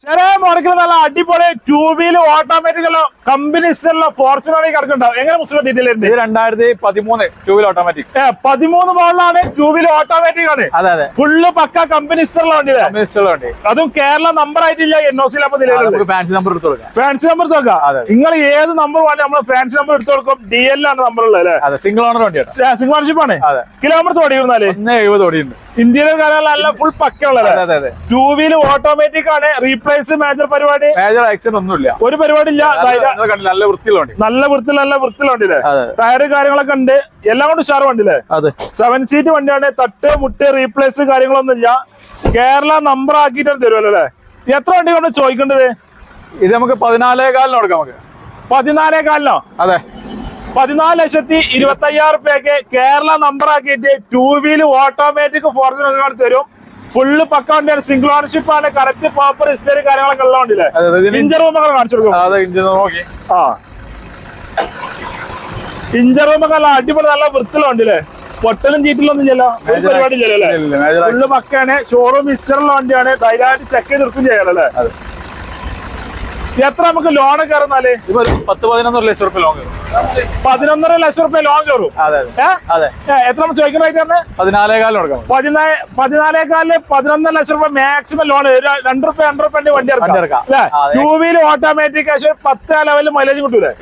ചെറിയ മുടക്കിൽ നല്ല അടിപൊളി 2 വീല് ഓട്ടോമാറ്റിക് കമ്പനീസിലുള്ള ഫോർച്യൂണർ കിടക്കുന്നുണ്ടാവും. എങ്ങനെ മുസ്ലിം ഡീറ്റെയിൽ ഉണ്ട്? 2013 2 വീൽ ഓട്ടോമാറ്റിക് 13 മോഡലാണ് 2 വീല് ഓട്ടോമാറ്റിക് ആണ്. അതെ അതെ, ഫുള്ള് പക്ക കമ്പനീസിലുള്ള വണ്ടിയിലെ അതും കേരള നമ്പർ ആയിട്ടില്ല. NOC ഫാൻസി നമ്പർ എടുത്തു കൊടുക്കാം. ഫാൻസി നമ്പർ എടുത്ത് നോക്കാം. നിങ്ങൾ ഏത് നമ്പർ വേണ്ടി നമ്മൾ ഫാൻസി നമ്പർ എടുത്തു കൊടുക്കും. DL ആണ് നമ്പർ ഉള്ളത് അല്ലേ? സിംഗിൾ ഓണർ വണ്ടിയാണ്. സിംഗിൾ ഓണർഷിപ്പ് ആണ്. കിലോമീറ്റർ ഓടിയിരുന്നാല് 170 ഓടിയുണ്ട്. ഇന്ത്യയിലെ കാലം ഫുൾ പക്ക ഉള്ളത്. 2 വീല് ഓട്ടോമാറ്റിക് ആണ്. റീപ്ലേസ് മേജർ പരിപാടി ആക്സിഡന്റ് ഒന്നുമില്ല, ഒരു പരിപാടി ഇല്ല. നല്ല വൃത്തിയുള്ള നല്ല വൃത്തിയുള്ള വണ്ടിയില്ലേ? ടയറ് കാര്യങ്ങളൊക്കെ ഉണ്ട്. എല്ലാം കൊണ്ട് ഉഷാർ വണ്ടിയില്ലേ? 7 സീറ്റ് വണ്ടിയാണ്. തട്ട് മുട്ട് റീപ്ലേസ് കാര്യങ്ങളൊന്നും ഇല്ല. കേരള നമ്പർ ആക്കിയിട്ട് തരുമല്ലോ അല്ലേ? എത്ര വണ്ടി കൊണ്ട് ചോദിക്കേണ്ടത്? ഇത് നമുക്ക് 14,400 കൊടുക്കാം. നമുക്ക് 14,400. അതെ, 14,25,000 റുപ്യക്ക് കേരള നമ്പർ ആക്കിയിട്ട് 2 വീല് ഓട്ടോമാറ്റിക് ഫോർച്യൂണർ തരും. ഫുള്ള് പക്ക വണ്ടിയാണ്. സിംഗിൾ ഓണർഷിപ്പ് ആണ്. കറക്റ്റ് പ്രോപ്പർ ഹിസ്റ്ററി കാര്യങ്ങളൊക്കെ ഉള്ള വണ്ടിയില്ലേ? ഇഞ്ചർ റൂമൊക്കെ കാണിച്ചു കൊടുക്കും. ഇഞ്ചർ റൂമൊക്കെ നല്ല അടിപൊളി നല്ല വൃത്തിയുള്ള വണ്ടിയില്ലേ? പൊട്ടലും ചീറ്റിലൊന്നും ഇല്ലല്ലോ, ഒരു പരിപാടി ഇല്ലല്ലോ അല്ലേ? ഫുള്ള് പക്കയാണ്. ഷോറൂം ഹിസ്റ്ററുള്ള വണ്ടിയാണ്. ധൈര്യമായിട്ട് ചെക്ക് ചെയ്ത് എടുക്കും ചെയ്യാലോ. എത്ര നമുക്ക് ലോൺ കയറുന്നാല്? 10-11 ലക്ഷം റുപ്യ ലോൺ കയറും. 11.5 ലക്ഷം റുപ്യ ലോൺ കയറും. എത്ര നമ്മൾ ചോദിക്കുന്ന റേറ്റ് ആണ്? 14,400 കൊടുക്കാം. 14,400 11 ലക്ഷം റുപ്യ മാക്സിമം ലോൺ. 2 റുപ്യ വണ്ടി ഇറക്കാം. 2 വീല് ഓട്ടോമാറ്റിക് 10 ലെവലിൽ മൈലേജ് കിട്ടൂലേ?